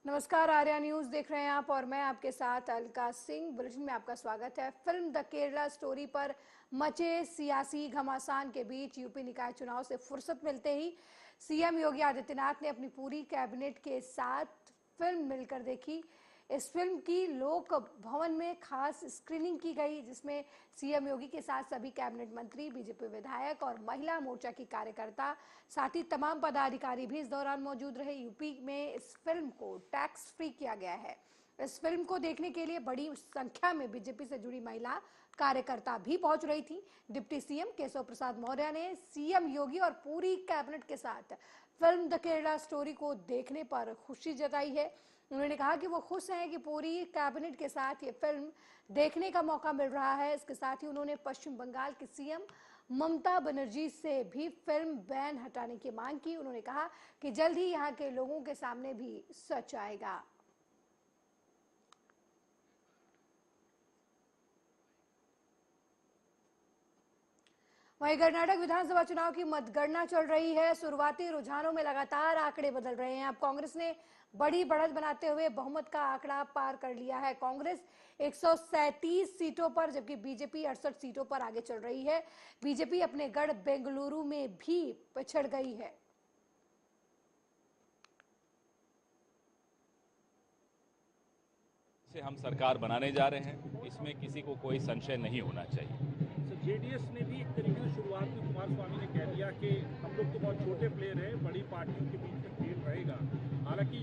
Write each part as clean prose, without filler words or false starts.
नमस्कार, आर्या न्यूज देख रहे हैं आप और मैं आपके साथ अलका सिंह। बुलेटिन में आपका स्वागत है। फिल्म द केरला स्टोरी पर मचे सियासी घमासान के बीच यूपी निकाय चुनाव से फुर्सत मिलते ही सीएम योगी आदित्यनाथ ने अपनी पूरी कैबिनेट के साथ फिल्म मिलकर देखी। इस फिल्म की लोक भवन में खास स्क्रीनिंग की गई, जिसमें सीएम योगी के साथ सभी कैबिनेट मंत्री, बीजेपी विधायक और महिला मोर्चा की कार्यकर्ता, साथ ही तमाम पदाधिकारी भी इस दौरान मौजूद रहे। यूपी में इस फिल्म को टैक्स फ्री किया गया है। इस फिल्म को देखने के लिए बड़ी संख्या में बीजेपी से जुड़ी महिला कार्यकर्ता भी पहुंच रही थी। डिप्टी सीएम केशव प्रसाद मौर्य ने सीएम योगी और पूरी कैबिनेट के साथ फिल्म द केरला स्टोरी को देखने पर खुशी जताई है। उन्होंने कहा कि वो खुश हैं कि पूरी कैबिनेट के साथ ये फिल्म देखने का मौका मिल रहा है। इसके साथ ही उन्होंने पश्चिम बंगाल की सीएम ममता बनर्जी से भी फिल्म बैन हटाने की मांग की। उन्होंने कहा कि जल्द ही यहाँ के लोगों के सामने भी सच आएगा। वहीं कर्नाटक विधानसभा चुनाव की मतगणना चल रही है। शुरुआती रुझानों में लगातार आंकड़े बदल रहे हैं। अब कांग्रेस ने बड़ी बढ़त बनाते हुए बहुमत का आंकड़ा पार कर लिया है। कांग्रेस 137 सीटों पर, जबकि बीजेपी 68 सीटों पर आगे चल रही है। बीजेपी अपने गढ़ बेंगलुरु में भी पिछड़ गई है। से हम सरकार बनाने जा रहे हैं, इसमें किसी को कोई संशय नहीं होना चाहिए। जेडीएस ने भी एक तरीके से शुरुआत में कुमारस्वामी ने कह दिया कि हम लोग तो बहुत छोटे प्लेयर हैं, बड़ी पार्टियों के बीच में खेल रहेगा। हालांकि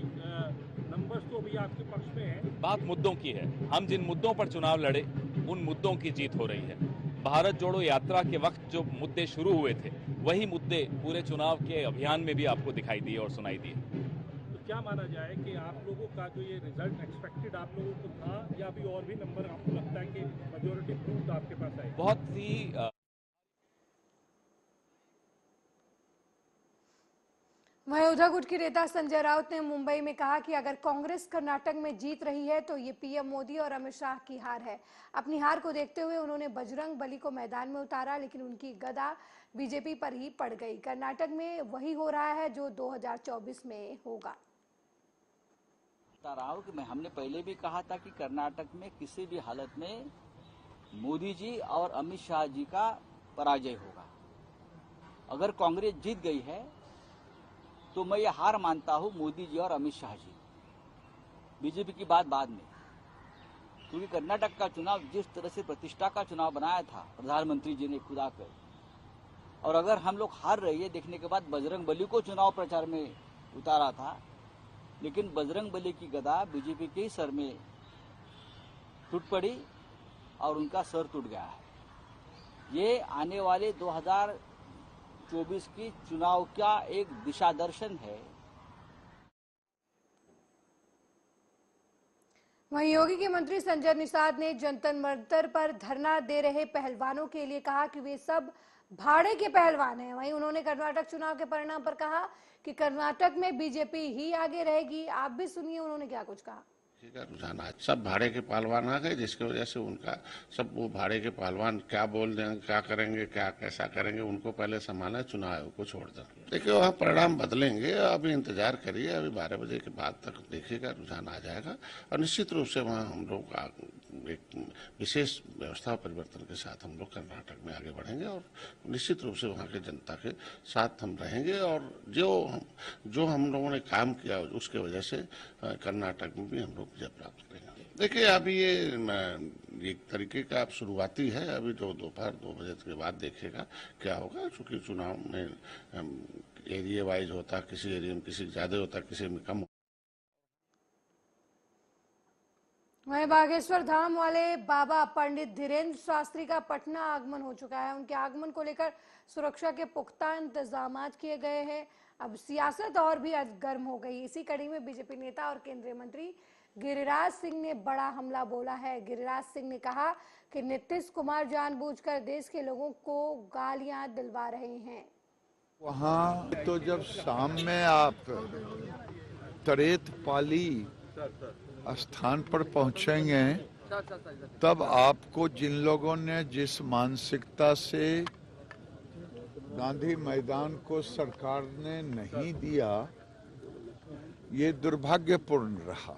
नंबर्स तो अभी आपके पक्ष में है। बात मुद्दों की है। हम जिन मुद्दों पर चुनाव लड़े, उन मुद्दों की जीत हो रही है। भारत जोड़ो यात्रा के वक्त जो मुद्दे शुरू हुए थे, वही मुद्दे पूरे चुनाव के अभियान में भी आपको दिखाई दिए और सुनाई दिए। तो क्या माना जाए कि आप लोगों का जो ये रिजल्ट एक्सपेक्टेड आप लोगों को था, या अभी और भी नंबर आपको लगता है कि मेजोरिटी प्रूफ आपके पास आए? बहुत ही वहीं उधर गुट की नेता संजय राउत ने मुंबई में कहा कि अगर कांग्रेस कर्नाटक में जीत रही है तो ये पीएम मोदी और अमित शाह की हार है। अपनी हार को देखते हुए उन्होंने बजरंग बली को मैदान में उतारा, लेकिन उनकी गदा बीजेपी पर ही पड़ गई। कर्नाटक में वही हो रहा है जो 2024 में होगा। बता रहा हूं कि मैं हमने पहले भी कहा था कि कर्नाटक में किसी भी हालत में मोदी जी और अमित शाह जी का पराजय होगा। अगर कांग्रेस जीत गई है तो मैं ये हार मानता हूं मोदी जी और अमित शाह जी। बीजेपी की बात बाद में, क्योंकि कर्नाटक का चुनाव जिस तरह से प्रतिष्ठा का चुनाव बनाया था प्रधानमंत्री जी ने खुद आकर, और अगर हम लोग हार रही है देखने के बाद बजरंग बली को चुनाव प्रचार में उतारा था, लेकिन बजरंग बली की गदा बीजेपी के ही सर में टूट पड़ी और उनका सर टूट गया है। ये आने वाले 2024 की चुनाव का एक दिशा दर्शन है। वहीं योगी के मंत्री संजय निषाद ने जंतर मंतर पर धरना दे रहे पहलवानों के लिए कहा कि वे सब भाड़े के पहलवान हैं। वहीं उन्होंने कर्नाटक चुनाव के परिणाम पर कहा कि कर्नाटक में बीजेपी ही आगे रहेगी। आप भी सुनिए उन्होंने क्या कुछ कहा। का रुझान आज सब भाड़े के पहलवान आ गए, जिसकी वजह से उनका सब वो भाड़े के पहलवान क्या बोल देंगे, क्या करेंगे, क्या कैसा करेंगे, उनको पहले संभालना, चुनाव आयोग को छोड़ दें। देखिए वहाँ परिणाम बदलेंगे, अभी इंतजार करिए, अभी 12 बजे के बाद तक देखिएगा, रुझान आ जाएगा और निश्चित रूप से वहाँ हम लोग एक विशेष व्यवस्था परिवर्तन के साथ हम लोग कर्नाटक में आगे बढ़ेंगे और निश्चित रूप से वहाँ की जनता के साथ हम रहेंगे और जो हम लोगों ने काम किया उसके वजह से कर्नाटक में भी हम लोग विजय प्राप्त करेंगे। देखिए अभी ये एक तरीके का शुरुआती है, अभी जो दोपहर 2 बजे के बाद देखिएगा क्या होगा, चूंकि चुनाव में एरिया वाइज होता, किसी एरिया में किसी ज्यादा होता, किसी में कम। वहीं बागेश्वर धाम वाले बाबा पंडित धीरेन्द्र शास्त्री का पटना आगमन हो चुका है। उनके आगमन को लेकर सुरक्षा के पुख्ता इंतजाम किए गए हैं। अब सियासत और भी गर्म हो गई। इसी कड़ी में बीजेपी नेता और केंद्रीय मंत्री गिरिराज सिंह ने बड़ा हमला बोला है। गिरिराज सिंह ने कहा कि नीतीश कुमार जानबूझकर देश के लोगों को गालियां दिलवा रहे हैं। वहाँ तो जब शाम में आप तरेत पाली स्थान पर पहुंचेंगे तब आपको जिन लोगों ने जिस मानसिकता से गांधी मैदान को सरकार ने नहीं दिया, ये दुर्भाग्यपूर्ण रहा।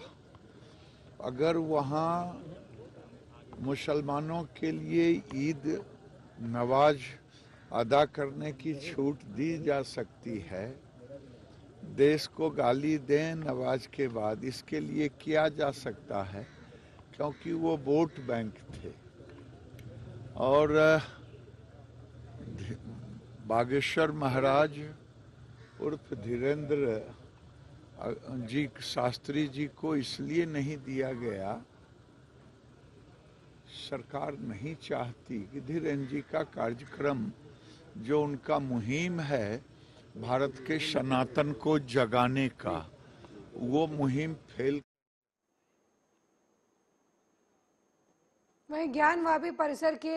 अगर वहाँ मुसलमानों के लिए ईद नवाज अदा करने की छूट दी जा सकती है, देश को गाली दें नवाज के बाद, इसके लिए किया जा सकता है, क्योंकि वो वोट बैंक थे। और बागेश्वर महाराज उर्फ धीरेन्द्र जी शास्त्री जी को इसलिए नहीं दिया गया, सरकार नहीं चाहती कि धीरेन्द्र जी का कार्यक्रम जो उनका मुहिम है भारत के सनातन को जगाने का, वो मुहिम फेल। वहीं ज्ञानवापी परिसर के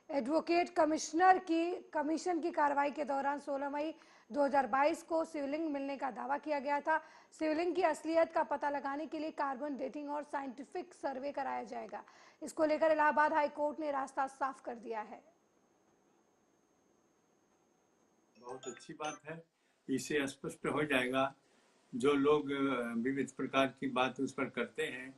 एडवोकेट कमीशन की कार्रवाई के दौरान 16 मई 2022 को शिवलिंग मिलने का दावा किया गया था। शिवलिंग की असलियत का पता लगाने के लिए कार्बन डेटिंग और साइंटिफिक सर्वे कराया जाएगा। इसको लेकर इलाहाबाद हाई कोर्ट ने रास्ता साफ कर दिया है। बहुत अच्छी बात है, इससे स्पष्ट हो जाएगा। जो लोग विविध प्रकार की बात उस पर करते हैं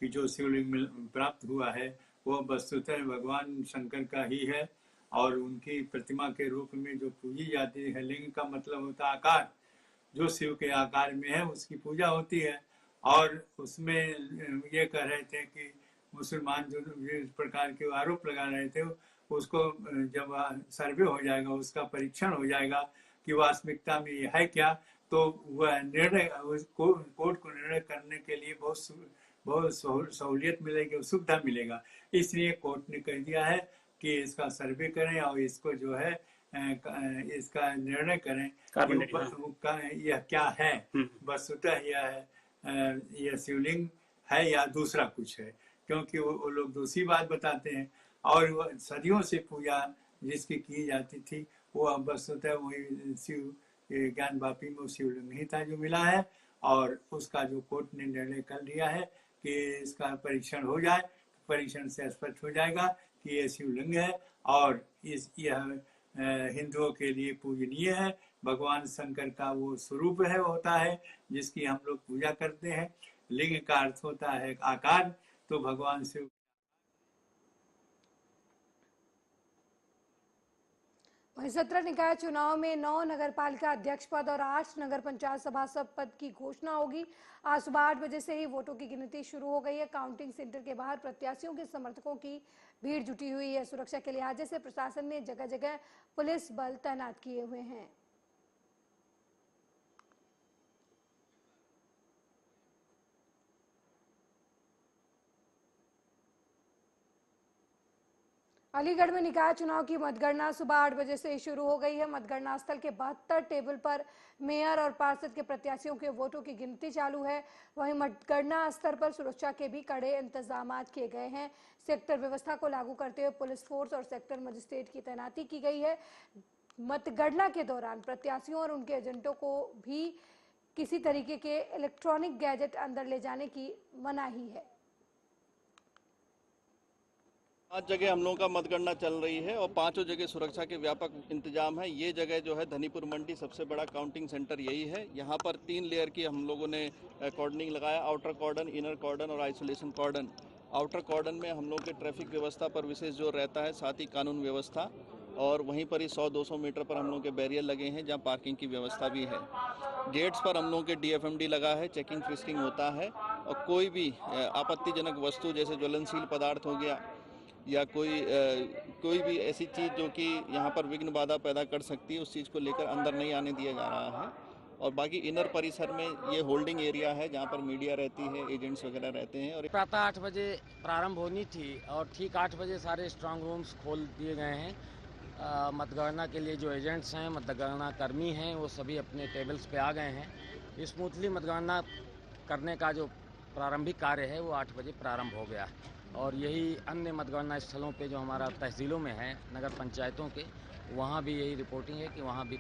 कि जो शिवलिंग प्राप्त हुआ है वो वस्तुतः भगवान शंकर का ही है और उनकी प्रतिमा के रूप में जो पूजी जाती है। लिंग का मतलब होता है आकार, जो शिव के आकार में है उसकी पूजा होती है। और उसमें ये कह रहे थे कि मुसलमान जो इस प्रकार के आरोप लगा रहे थे, उसको जब सर्वे हो जाएगा, उसका परीक्षण हो जाएगा कि वास्तविकता में ये है क्या, तो वह निर्णय कोर्ट को निर्णय करने के लिए बहुत सहूलियत मिलेगी, सुविधा मिलेगा। इसलिए कोर्ट ने कह दिया है कि इसका सर्वे करें और इसको जो है इसका निर्णय करें कि यह क्या है, वस्तुतः यह शिवलिंग है या दूसरा कुछ है, क्योंकि वो लोग दूसरी बात बताते हैं। और वो सदियों से पूजा जिसकी की जाती थी वो अब वस्तुतः वही शिव ज्ञानवापी में शिवलिंग नहीं था जो मिला है। और उसका जो कोर्ट ने निर्णय कर लिया है कि इसका परीक्षण हो जाए, परीक्षण से स्पष्ट हो जाएगा कि यह शिवलिंग है और यह हिंदुओं के लिए पूजनीय है। भगवान शंकर का वो स्वरूप है, होता है जिसकी हम लोग पूजा करते हैं। लिंग का अर्थ होता है आकार, तो भगवान शिव। वहीं 17 निकाय चुनाव में 9 नगर पालिका अध्यक्ष पद और 8 नगर पंचायत सभासद पद की घोषणा होगी। आज सुबह 8 बजे से ही वोटों की गिनती शुरू हो गई है। काउंटिंग सेंटर के बाहर प्रत्याशियों के समर्थकों की भीड़ जुटी हुई है। सुरक्षा के लिहाज से प्रशासन ने जगह जगह पुलिस बल तैनात किए हुए हैं। अलीगढ़ में निकाय चुनाव की मतगणना सुबह 8 बजे से शुरू हो गई है। मतगणना स्थल के 72 टेबल पर मेयर और पार्षद के प्रत्याशियों के वोटों की गिनती चालू है। वहीं मतगणना स्थल पर सुरक्षा के भी कड़े इंतजाम किए गए हैं। सेक्टर व्यवस्था को लागू करते हुए पुलिस फोर्स और सेक्टर मजिस्ट्रेट की तैनाती की गई है। मतगणना के दौरान प्रत्याशियों और उनके एजेंटों को भी किसी तरीके के इलेक्ट्रॉनिक गैजेट अंदर ले जाने की मनाही है। 5 जगह हम लोगों का मतगणना चल रही है और 5 जगह सुरक्षा के व्यापक इंतजाम है। ये जगह जो है धनीपुर मंडी सबसे बड़ा काउंटिंग सेंटर यही है। यहाँ पर 3 लेयर की हम लोगों ने कॉर्डनिंग लगाया, आउटर कॉर्डन, इनर कॉर्डन और आइसोलेशन कॉर्डन। आउटर कॉर्डन में हम लोग के ट्रैफिक व्यवस्था पर विशेष जोर रहता है, साथ ही कानून व्यवस्था, और वहीं पर ही 100-200 मीटर पर हम लोग के बैरियर लगे हैं जहाँ पार्किंग की व्यवस्था भी है। गेट्स पर हम लोग के DFMD लगा है, चेकिंग फ्रिस्किंग होता है और कोई भी आपत्तिजनक वस्तु जैसे ज्वलनशील पदार्थ हो गया या कोई भी ऐसी चीज़ जो कि यहाँ पर विघ्न बाधा पैदा कर सकती है, उस चीज़ को लेकर अंदर नहीं आने दिया जा रहा है। और बाकी इनर परिसर में ये होल्डिंग एरिया है जहाँ पर मीडिया रहती है, एजेंट्स वगैरह रहते हैं। और प्रातः 8 बजे प्रारंभ होनी थी और ठीक 8 बजे सारे स्ट्रांग रूम्स खोल दिए गए हैं। मतगणना के लिए जो एजेंट्स हैं, मतगणना कर्मी हैं, वो सभी अपने टेबल्स पे आ गए हैं। स्मूथली मतगणना करने का जो प्रारंभिक कार्य है वो 8 बजे प्रारंभ हो गया है। और यही अन्य मतगणना स्थलों पे जो हमारा तहसीलों में है, नगर पंचायतों के, वहाँ भी यही रिपोर्टिंग है कि वहाँ भी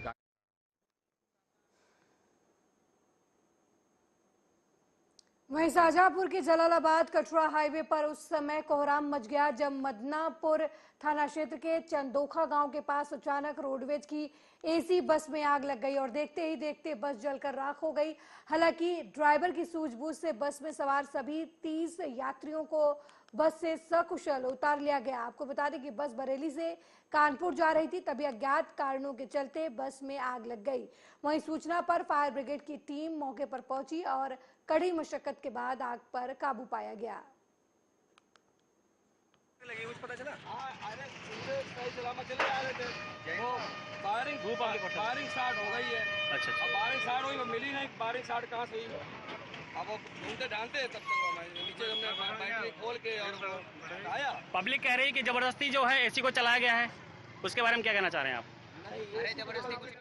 वहीं शाहजहांपुर के जलालाबाद कटरा हाईवे पर उस समय कोहराम मच गया जब मदनापुर थाना क्षेत्र के चंदोखा गांव के पास अचानक रोडवेज की एसी बस में आग लग गई और देखते ही देखते बस जलकर राख हो गई। हालांकि ड्राइवर की सूझबूझ से बस में सवार सभी 30 यात्रियों को बस से सकुशल उतार लिया गया। आपको बता दें कि बस बरेली से कानपुर जा रही थी, तभी अज्ञात कारणों के चलते बस में आग लग गई। वहीं सूचना पर फायर ब्रिगेड की टीम मौके पर पहुंची और कड़ी मशक्कत के बाद आग पर काबू पाया गया। लगी कुछ पता चला? अरे सही सलामत चले आ रहे थे, वो फायरिंग स्टार्ट हो गई है। अच्छा, अब फायरिंग स्टार्ट हुई, वो मिली नहीं, फायरिंग स्टार्ट कहाँ से हुई? अब वो ढूंढते ढांढते तब तक नीचे हमने बाइक खोल के और आया। पब्लिक कह रही है कि जबरदस्ती जो है एसी को चलाया गया है, उसके बारे में क्या कहना चाह रहे हैं आप? नहीं, जबरदस्ती कुछ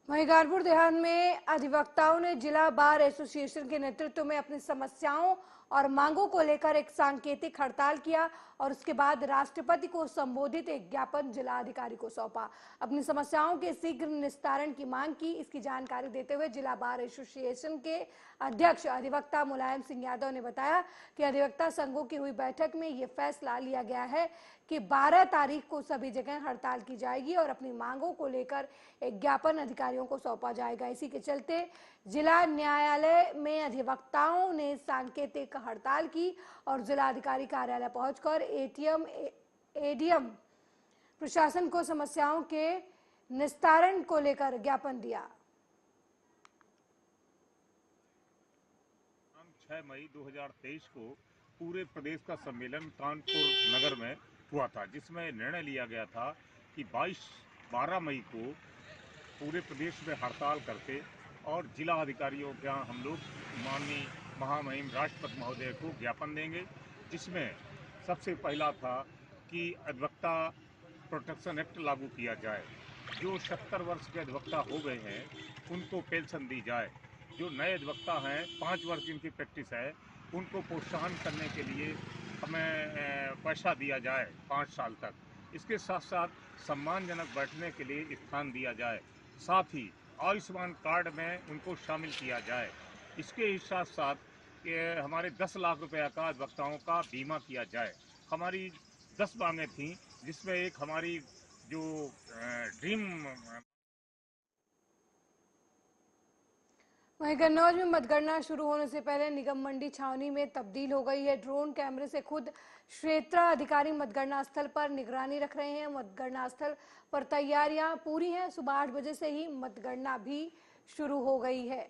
वहीं कानपुर देहात में अधिवक्ताओं ने जिला बार एसोसिएशन के नेतृत्व में अपनी समस्याओं और मांगों को लेकर एक सांकेतिक हड़ताल किया और उसके बाद राष्ट्रपति को संबोधित एक ज्ञापन जिला अधिकारी को सौंपा। अपनी समस्याओं के शीघ्र निस्तारण की मांग की। इसकी जानकारी देते हुए जिला बार एसोसिएशन के अध्यक्ष अधिवक्ता मुलायम सिंह यादव ने बताया कि अधिवक्ता संघों की हुई बैठक में ये फैसला लिया गया है कि 12 तारीख को सभी जगह हड़ताल की जाएगी और अपनी मांगों को लेकर एक ज्ञापन अधिकारियों को सौंपा जाएगा। इसी के चलते जिला न्यायालय में अधिवक्ताओं ने सांकेतिक हड़ताल की और जिला अधिकारी कार्यालय पहुंचकर एडीएम प्रशासन को समस्याओं के निस्तारण को लेकर ज्ञापन दिया। 6 मई 2023 को पूरे प्रदेश का सम्मेलन कानपुर नगर में हुआ था, जिसमें निर्णय लिया गया था कि 12 मई को पूरे प्रदेश में हड़ताल करके और जिला अधिकारियों के यहाँ हम लोग माननीय महामहिम राष्ट्रपति महोदय को ज्ञापन देंगे, जिसमें सबसे पहला था कि अधिवक्ता प्रोटेक्शन एक्ट लागू किया जाए। जो 70 वर्ष के अधिवक्ता हो गए हैं उनको पेंशन दी जाए। जो नए अधिवक्ता हैं 5 वर्ष जिनकी प्रैक्टिस है उनको प्रोत्साहन करने के लिए हमें पैसा दिया जाए 5 साल तक। इसके साथ साथ सम्मानजनक बैठने के लिए स्थान दिया जाए। साथ ही आयुष्मान कार्ड में उनको शामिल किया जाए। इसके ही साथ साथ हमारे 10 लाख रुपए का अधिवक्ताओं का बीमा किया जाए। हमारी 10 मांगें थीं, जिसमें एक हमारी जो ड्रीम। वहीं कन्नौज में मतगणना शुरू होने से पहले निगम मंडी छावनी में तब्दील हो गई है। ड्रोन कैमरे से खुद क्षेत्राधिकारी मतगणना स्थल पर निगरानी रख रहे हैं। मतगणना स्थल पर तैयारियां पूरी हैं। सुबह 8 बजे से ही मतगणना भी शुरू हो गई है।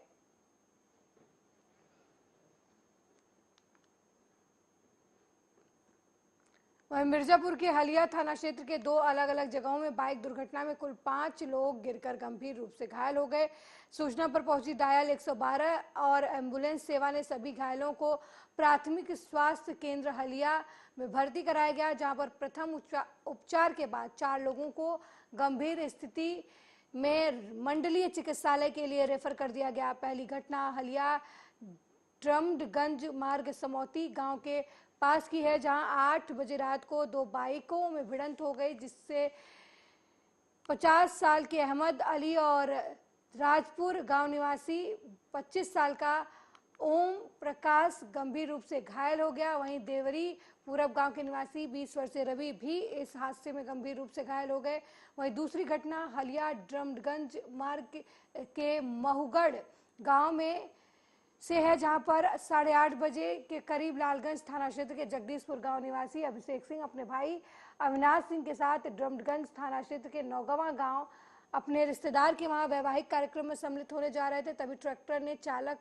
वहीं मिर्जापुर के हलिया थाना क्षेत्र के 2 अलग अलग जगहों में बाइक दुर्घटना में कुल 5 लोग गिरकर गंभीर रूप से घायल हो गए। सूचना पर पहुंची डायल 112 और एम्बुलेंस सेवा ने सभी घायलों को प्राथमिक स्वास्थ्य केंद्र हलिया में भर्ती कराया गया, जहां पर प्रथम उपचार के बाद 4 लोगों को गंभीर स्थिति में मंडलीय चिकित्सालय के लिए रेफर कर दिया गया। पहली घटना हलिया ड्रम्डगंज मार्ग समौती गांव के पास की है, जहां 8 बजे रात को 2 बाइकों में भिड़ंत हो गई, जिससे 50 साल के अहमद अली और राजपुर गांव निवासी 25 साल का ओम प्रकाश गंभीर रूप से घायल हो गया। वहीं देवरी पूरब गांव के निवासी 20 वर्षीय रवि भी इस हादसे में गंभीर रूप से घायल हो गए। वहीं दूसरी घटना हलिया ड्रम्डगंज मार्ग के महुगढ़ गांव में से है, जहां पर 8:30 बजे के करीब लालगंज थाना क्षेत्र के जगदीशपुर गांव निवासी अभिषेक सिंह अपने भाई अविनाश सिंह के साथ ड्रम्डगंज थाना क्षेत्र के नौगवा गांव अपने रिश्तेदार के वहां वैवाहिक कार्यक्रम में सम्मिलित होने जा रहे थे। तभी ट्रैक्टर ने चालक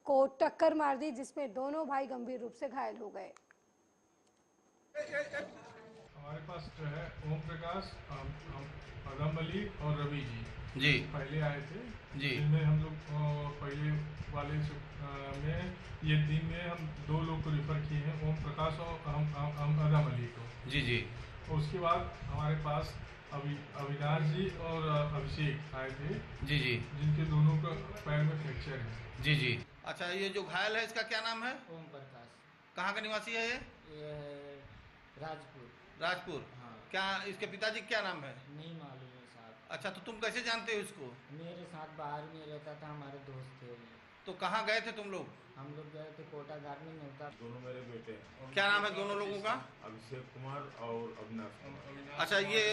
को टक्कर मार दी, जिसमें दोनों भाई गंभीर रूप से घायल हो गए। हमारे पास जो है ओम प्रकाश, अदम अली और रवि जी पहले आए थे जी। इनमें हम लोग पहले वाले में ये दिन में हम 2 लोग को रिफर किए हैं, ओम प्रकाश और हम अदम अली को जी। और उसके बाद हमारे पास अविनाश जी और अभिषेक आए थे जी, जिनके दोनों का पैर में फ्रैक्चर है जी। अच्छा, ये जो घायल है इसका क्या नाम है? ओम प्रकाश। कहाँ का निवासी है ये? राजपुर। राजपुर। हाँ। क्या इसके पिताजी क्या नाम है? नहीं मालूम है साहब। अच्छा, तो तुम कैसे जानते हो इसको? मेरे साथ बाहर में रहता था, हमारे दोस्त थे। तो कहाँ गए थे तुम लोग? हम लोग गए थे कोटा गार्मेंट में होता। दोनों मेरे बेटे हैं। क्या नाम है दोनों लोगों का? अभिषेक कुमार और अविनाश कुमार। अच्छा, ये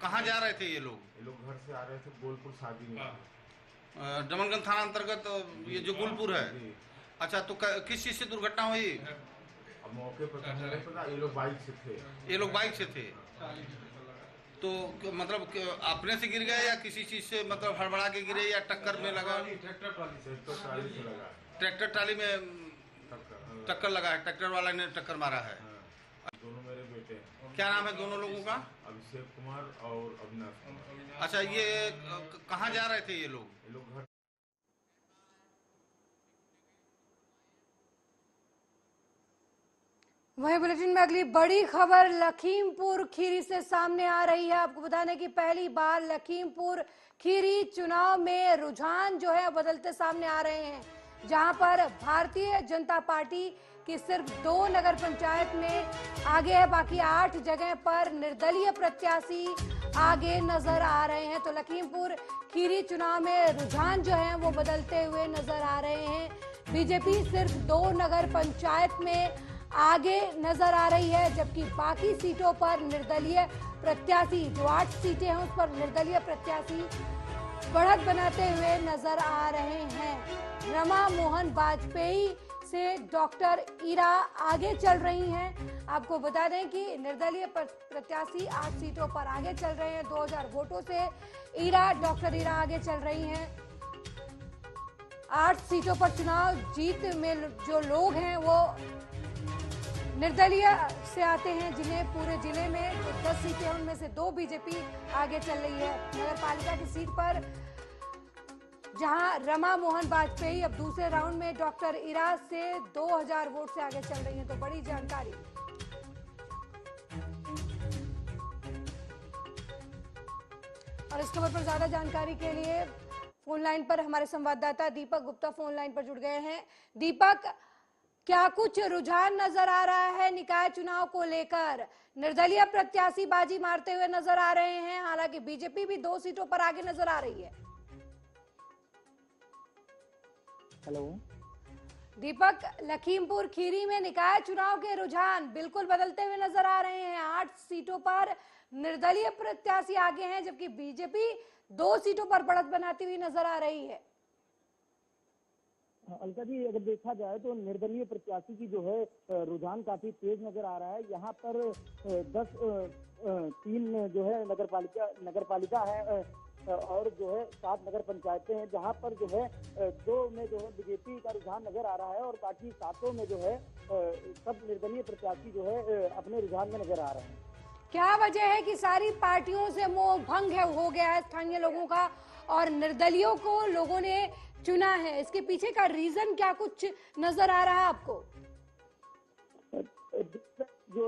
कहाँ जा रहे थे ये लोग? ये लोग घर से आ रहे थे बोलपुर शादी में। डमनगंज थाना अंतर्गत ये जो गुलपुर है। अच्छा, तो किस चीज से दुर्घटना हुई? अब मौके पर तो नहीं पता, ये लोग बाइक से थे। ये लोग बाइक से थे, तो मतलब अपने से गिर गए या किसी चीज से, मतलब हड़बड़ा के गिरे या टक्कर में लगा? ट्रैक्टर ट्राली से लगा। ट्रैक्टर ट्राली में टक्कर लगा है, ट्रैक्टर वाला ने टक्कर मारा है। दोनों मेरे बेटे हैं। क्या नाम है दोनों लोगों का? अभिषेक कुमार और अविनाश कुमार। अच्छा, ये कहाँ जा रहे थे ये लोग? ये लोग घर। वहीं बुलेटिन में अगली बड़ी खबर लखीमपुर खीरी से सामने आ रही है। आपको बता दें कि पहली बार लखीमपुर खीरी चुनाव में रुझान जो है बदलते सामने आ रहे हैं, जहां पर भारतीय जनता पार्टी की सिर्फ 2 नगर पंचायत में आगे है, बाकी 8 जगह पर निर्दलीय प्रत्याशी आगे नजर आ रहे हैं। तो लखीमपुर खीरी चुनाव में रुझान जो है वो बदलते हुए नजर आ रहे हैं। बीजेपी सिर्फ 2 नगर पंचायत में आगे नजर आ रही है, जबकि बाकी सीटों पर निर्दलीय प्रत्याशी, जो 8 सीटें हैं उस पर निर्दलीय प्रत्याशी बढ़त बनाते हुए नजर आ रहे हैं। रमा मोहन वाजपेयी से डॉक्टर ईरा आगे चल रही हैं। आपको बता दें कि निर्दलीय प्रत्याशी 8 सीटों पर आगे चल रहे हैं। 2000 वोटों से डॉक्टर ईरा आगे चल रही हैं। 8 सीटों पर चुनाव जीत में जो लोग हैं वो निर्दलीय से आते हैं, जिन्हें पूरे जिले में जो 10 सीटें हैं उनमें से 2 बीजेपी आगे चल रही है। नगर पालिका की सीट पर जहां रमा मोहन वाजपेयी अब दूसरे राउंड में डॉक्टर ईरा से 2000 वोट से आगे चल रही हैं। तो बड़ी जानकारी। और इस खबर पर ज्यादा जानकारी के लिए फोन लाइन पर हमारे संवाददाता दीपक गुप्ता फोन लाइन पर जुड़ गए हैं। दीपक, क्या कुछ रुझान नजर आ रहा है निकाय चुनाव को लेकर? निर्दलीय प्रत्याशी बाजी मारते हुए नजर आ रहे हैं, हालांकि बीजेपी भी 2 सीटों पर आगे नजर आ रही है। हेलो दीपक, लखीमपुर खीरी में निकाय चुनाव के रुझान बिल्कुल बदलते हुए नजर आ रहे हैं। 8 सीटों पर निर्दलीय प्रत्याशी आगे हैं, जबकि बीजेपी 2 सीटों पर बढ़त बनाती हुई नजर आ रही है। अलका जी, अगर देखा जाए तो निर्दलीय प्रत्याशी की जो है रुझान काफी तेज नजर आ रहा है। यहाँ पर 3 जो है नगर पालिका है और जो है 7 नगर पंचायतें हैं, जहाँ पर जो है 2 में जो है बीजेपी का रुझान नजर आ रहा है और बाकी 7 में जो है सब निर्दलीय प्रत्याशी जो है अपने रुझान में नजर आ रहे हैं। क्या वजह है कि सारी पार्टियों से मोह भंग हो गया है स्थानीय लोगों का और निर्दलीयों को लोगों ने चुना है? इसके पीछे का रीजन क्या कुछ नजर आ रहा है आपको? जो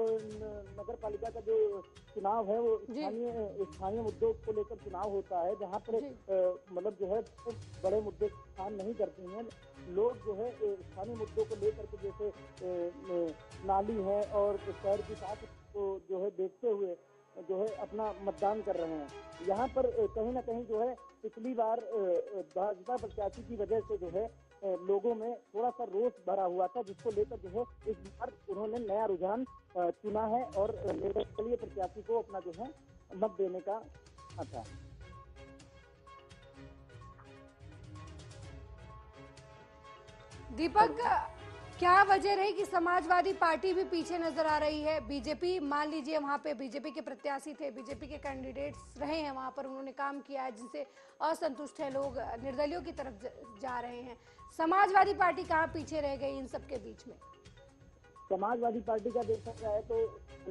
नगर पालिका का जो चुनाव है वो स्थानीय मुद्दों को लेकर चुनाव होता है, जहाँ पर मतलब जो है तो बड़े मुद्दे काम नहीं करते हैं लोग। जो है स्थानीय मुद्दों को लेकर के जैसे नाली है और शहर की साथ को जो है देखते हुए जो है अपना मतदान कर रहे हैं। यहाँ पर कहीं ना कहीं जो है पिछली बार भाजपा प्रत्याशी की वजह से जो है लोगों में थोड़ा सा रोष भरा हुआ था, जिसको लेकर जो है इस बार उन्होंने नया रुझान चुना है और निर्दलीय प्रत्याशी को अपना जो है मत देने का था। दीपक, क्या वजह रही कि समाजवादी पार्टी भी पीछे नजर आ रही है? बीजेपी, मान लीजिए वहां पे बीजेपी के प्रत्याशी थे, बीजेपी के कैंडिडेट्स रहे हैं, वहां पर उन्होंने काम किया है, जिनसे असंतुष्ट है लोग, निर्दलियों की तरफ जा रहे हैं। समाजवादी पार्टी कहाँ पीछे रह गई इन सब के बीच में? समाजवादी पार्टी का देखा जाए तो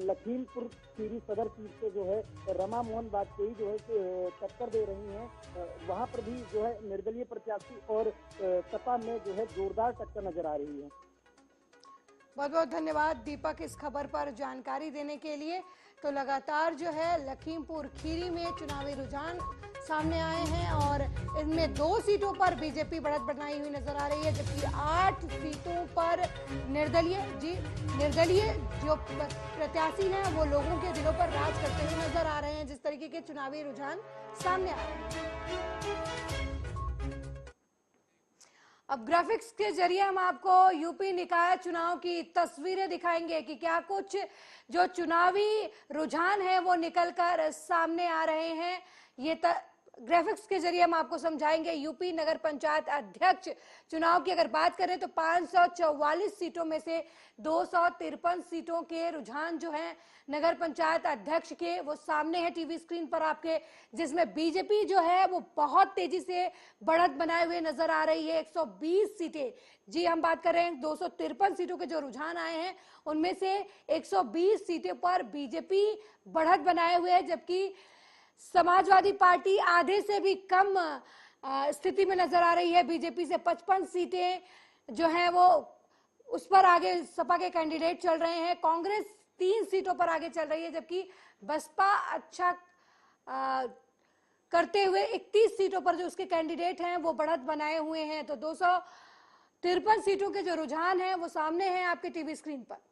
लखीमपुर खीरी सदर सीट से जो है रमा मोहन वाजपेयी जो है टक्कर दे रही हैं। वहां पर भी जो है निर्दलीय प्रत्याशी और सपा में जो है जोरदार टक्कर नजर आ रही है। बहुत बहुत धन्यवाद दीपक इस खबर पर जानकारी देने के लिए। तो लगातार जो है लखीमपुर खीरी में चुनावी रुझान सामने आए हैं और इनमें 2 सीटों पर बीजेपी बढ़त बनाई हुई नजर आ रही है, जबकि 8 सीटों पर निर्दलीय जो प्रत्याशी हैं वो लोगों के दिलों पर राज करते हुए नजर आ रहे हैं। जिस तरीके के चुनावी रुझान सामने आ रहे हैं, अब ग्राफिक्स के जरिए हम आपको यूपी निकाय चुनाव की तस्वीरें दिखाएंगे कि क्या कुछ जो चुनावी रुझान है वो निकलकर सामने आ रहे हैं। ये ग्राफिक्स के जरिए हम आपको समझाएंगे। यूपी नगर पंचायत अध्यक्ष चुनाव की अगर बात करें तो 544 सीटों में से 253 सीटों के रुझान जो हैं नगर पंचायत अध्यक्ष के वो सामने है टीवी स्क्रीन पर आपके, जिसमें बीजेपी जो है वो बहुत तेजी से बढ़त बनाए हुए नजर आ रही है। 120 सीटें, जी हम बात कर रहे हैं 253 सीटों के जो रुझान आए हैं उनमें से 120 सीटों पर बीजेपी बढ़त बनाए हुए है, जबकि समाजवादी पार्टी आधे से भी कम स्थिति में नजर आ रही है। बीजेपी से 55 सीटें जो हैं वो उस पर आगे सपा के कैंडिडेट चल रहे हैं। कांग्रेस 3 सीटों पर आगे चल रही है, जबकि बसपा अच्छा करते हुए 31 सीटों पर जो उसके कैंडिडेट हैं वो बढ़त बनाए हुए हैं। तो 253 सीटों के जो रुझान हैं वो सामने हैं आपके टीवी स्क्रीन पर।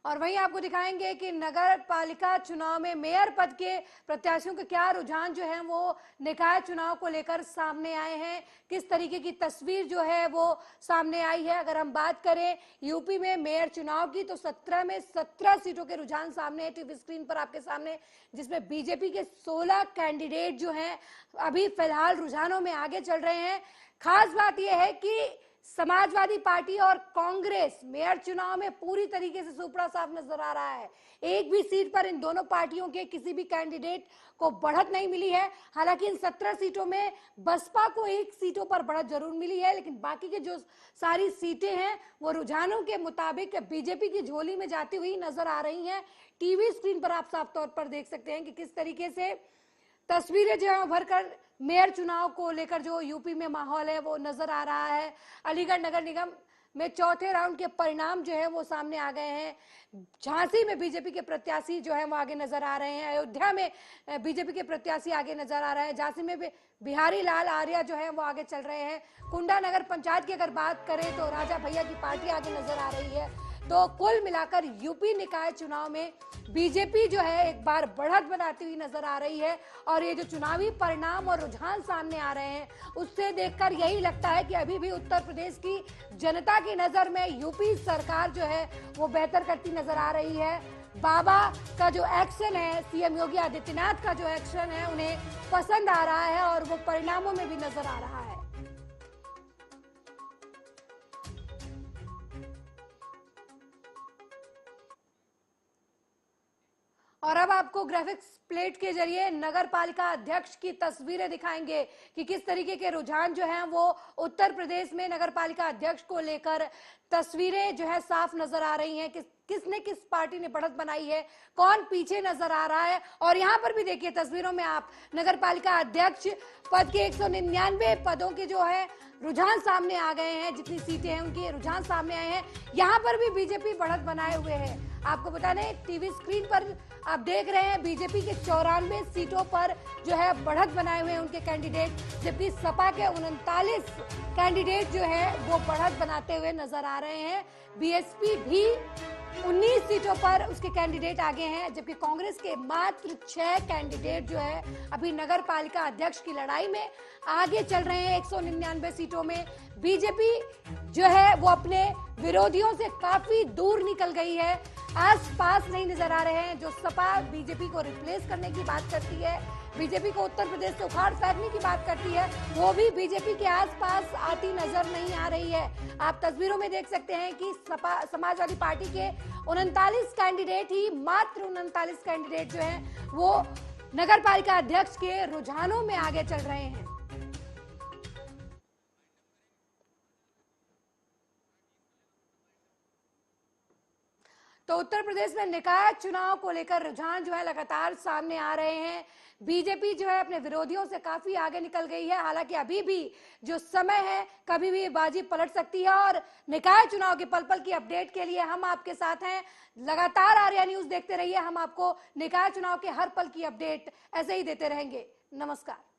और वहीं आपको दिखाएंगे कि नगर पालिका चुनाव में मेयर पद के प्रत्याशियों के क्या रुझान जो है वो निकाय चुनाव को लेकर सामने आए हैं, किस तरीके की तस्वीर जो है वो सामने आई है। अगर हम बात करें यूपी में मेयर चुनाव की तो 17 में 17 सीटों के रुझान सामने है टीवी स्क्रीन पर आपके सामने, जिसमें बीजेपी के 16 कैंडिडेट जो हैं अभी फिलहाल रुझानों में आगे चल रहे हैं। खास बात यह है कि समाजवादी पार्टी और कांग्रेस मेयर चुनाव में पूरी तरीके से सुपड़ा साफ नजर आ रहा है। एक भी सीट पर इन दोनों पार्टियों के किसी भी कैंडिडेट को बढ़त नहीं मिली है। हालांकि इन 17 सीटों में बसपा को 1 सीटों पर बढ़त जरूर मिली है, लेकिन बाकी के जो सारी सीटें हैं वो रुझानों के मुताबिक बीजेपी की झोली में जाती हुई नजर आ रही हैं। टीवी स्क्रीन पर आप साफ तौर पर देख सकते हैं कि किस तरीके से तस्वीरें जो है उभर कर मेयर चुनाव को लेकर जो यूपी में माहौल है वो नजर आ रहा है। अलीगढ़ नगर निगम में चौथे राउंड के परिणाम जो है वो सामने आ गए हैं। झांसी में बीजेपी के प्रत्याशी जो है वो आगे नजर आ रहे हैं। अयोध्या में बीजेपी के प्रत्याशी आगे नजर आ रहे हैं। झांसी में बिहारी लाल आर्या जो है वो आगे चल रहे हैं। कुंडा नगर पंचायत की अगर बात करें तो राजा भैया की पार्टी आगे नजर आ रही है। तो कुल मिलाकर यूपी निकाय चुनाव में बीजेपी जो है एक बार बढ़त बनाती हुई नजर आ रही है। और ये जो चुनावी परिणाम और रुझान सामने आ रहे हैं उससे देखकर यही लगता है कि अभी भी उत्तर प्रदेश की जनता की नजर में यूपी सरकार जो है वो बेहतर करती नजर आ रही है। बाबा का जो एक्शन है, सीएम योगी आदित्यनाथ का जो एक्शन है उन्हें पसंद आ रहा है और वो परिणामों में भी नजर आ रहा है। और अब आपको ग्राफिक्स प्लेट के जरिए नगर पालिका अध्यक्ष की तस्वीरें दिखाएंगे कि किस तरीके के रुझान जो हैं वो उत्तर प्रदेश में नगर पालिका अध्यक्ष को लेकर तस्वीरें जो है साफ नजर आ रही हैं। किसने किस पार्टी ने बढ़त बनाई है, कौन पीछे नजर आ रहा है। और यहाँ पर भी देखिए तस्वीरों में आप नगर पालिका अध्यक्ष पद के 199 पदों के जो है रुझान सामने आ गए हैं। जितनी सीटें हैं उनके रुझान सामने आए हैं। यहाँ पर भी बीजेपी बढ़त बनाए हुए है। आपको बता दें टीवी स्क्रीन पर आप देख रहे हैं बीजेपी के 94 सीटों पर जो है बढ़त बनाए हुए हैं उनके कैंडिडेट, जबकि सपा के 39 कैंडिडेट जो है वो बढ़त बनाते हुए नजर आ रहे हैं। बीएसपी भी 19 सीटों पर उसके कैंडिडेट आगे हैं, जबकि कांग्रेस के मात्र 6 कैंडिडेट जो है अभी नगर पालिका अध्यक्ष की लड़ाई में आगे चल रहे हैं। 199 सीटों में बीजेपी जो है वो अपने विरोधियों से काफी दूर निकल गई है, आस-पास नहीं नजर आ रहे हैं। जो सपा बीजेपी को रिप्लेस करने की बात करती है, बीजेपी को उत्तर प्रदेश से उखाड़ फेंकने की बात करती है, वो भी बीजेपी के आसपास आती नजर नहीं आ रही है। आप तस्वीरों में देख सकते हैं कि समाजवादी पार्टी के 39 कैंडिडेट ही, मात्र 39 कैंडिडेट जो हैं वो नगर पालिका अध्यक्ष के रुझानों में आगे चल रहे हैं। तो उत्तर प्रदेश में निकाय चुनाव को लेकर रुझान जो है लगातार सामने आ रहे हैं। बीजेपी जो है अपने विरोधियों से काफी आगे निकल गई है। हालांकि अभी भी जो समय है, कभी भी बाजी पलट सकती है और निकाय चुनाव की पल पल की अपडेट के लिए हम आपके साथ हैं। लगातार आर्या न्यूज देखते रहिए, हम आपको निकाय चुनाव के हर पल की अपडेट ऐसे ही देते रहेंगे। नमस्कार।